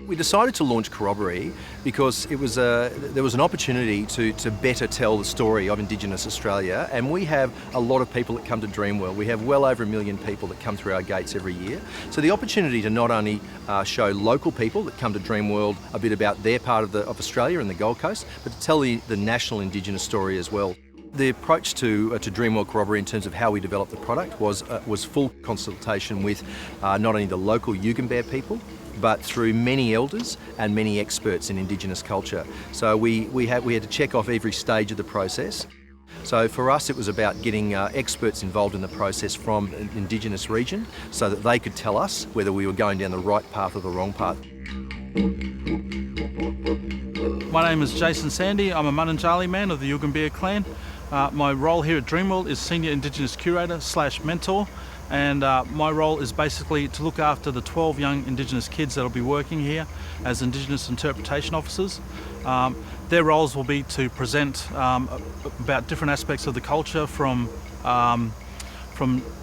We decided to launch Corroboree because there was an opportunity to better tell the story of Indigenous Australia, and we have a lot of people that come to Dreamworld. We have well over 1 million people that come through our gates every year. So the opportunity to not only show local people that come to Dreamworld a bit about their part of Australia and the Gold Coast, but to tell the national Indigenous story as well. The approach to Dreamworld Corroboree in terms of how we developed the product was full consultation with not only the local Yugambeh people, but through many elders and many experts in Indigenous culture. So we had to check off every stage of the process. So for us it was about getting experts involved in the process from an Indigenous region so that they could tell us whether we were going down the right path or the wrong path. My name is Jason Sandy. I'm a Mununjali man of the Yugambeh clan. My role here at Dreamworld is Senior Indigenous Curator / Mentor, and my role is basically to look after the 12 young Indigenous kids that will be working here as Indigenous Interpretation Officers. Their roles will be to present about different aspects of the culture, from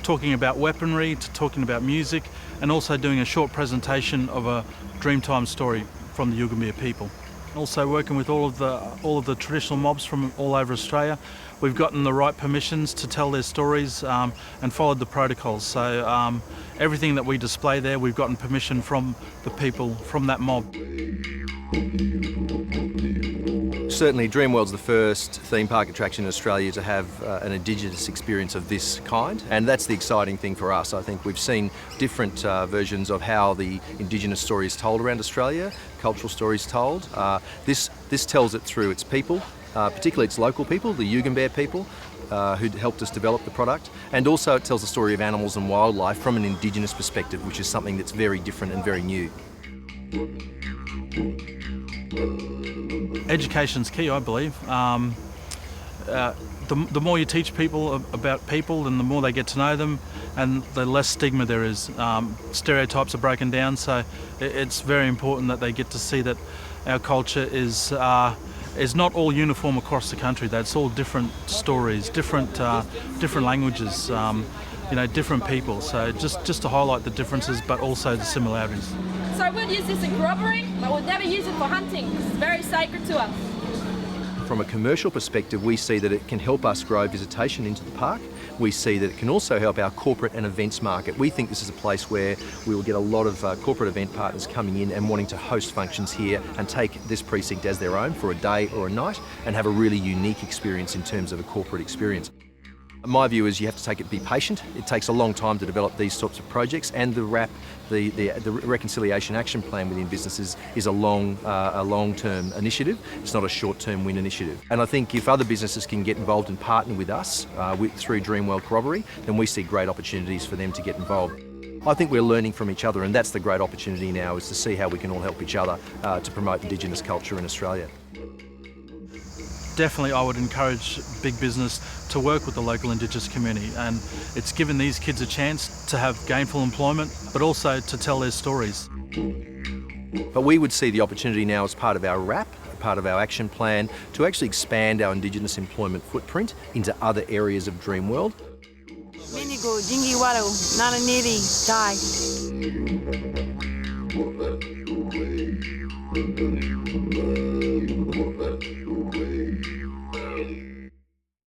talking about weaponry to talking about music, and also doing a short presentation of a Dreamtime story from the Yugambeh people. Also working with all of the traditional mobs from all over Australia. We've gotten the right permissions to tell their stories and followed the protocols. So everything that we display there, we've gotten permission from the people from that mob. Certainly Dreamworld's the first theme park attraction in Australia to have an Indigenous experience of this kind, and that's the exciting thing for us. I think we've seen different versions of how the Indigenous story is told around Australia, cultural stories told. This tells it through its people, particularly its local people, the Yugambeh people, who helped us develop the product, and also it tells the story of animals and wildlife from an Indigenous perspective, which is something that's very different and very new. Education's key, I believe. The more you teach people about people, and the more they get to know them, and the less stigma there is. Stereotypes are broken down, so it's very important that they get to see that our culture is not all uniform across the country. That it's all different stories, different languages, different people. So just to highlight the differences, but also the similarities. So I would use this in corroboree, but would never use it for hunting because it's very sacred to us. From a commercial perspective, we see that it can help us grow visitation into the park. We see that it can also help our corporate and events market. We think this is a place where we will get a lot of corporate event partners coming in and wanting to host functions here and take this precinct as their own for a day or a night and have a really unique experience in terms of a corporate experience. My view is you have to be patient. It takes a long time to develop these sorts of projects, and the Reconciliation Action Plan within businesses is a long-term initiative. It's not a short-term win initiative. And I think if other businesses can get involved and partner with us through Dreamworld Corroboree, then we see great opportunities for them to get involved. I think we're learning from each other, and that's the great opportunity now, is to see how we can all help each other to promote Indigenous culture in Australia. Definitely I would encourage big business to work with the local Indigenous community, and it's given these kids a chance to have gainful employment, but also to tell their stories. But we would see the opportunity now as part of our RAP, part of our action plan, to actually expand our Indigenous employment footprint into other areas of Dreamworld. Minigo, Jingi Waro, Nana Neri, Die.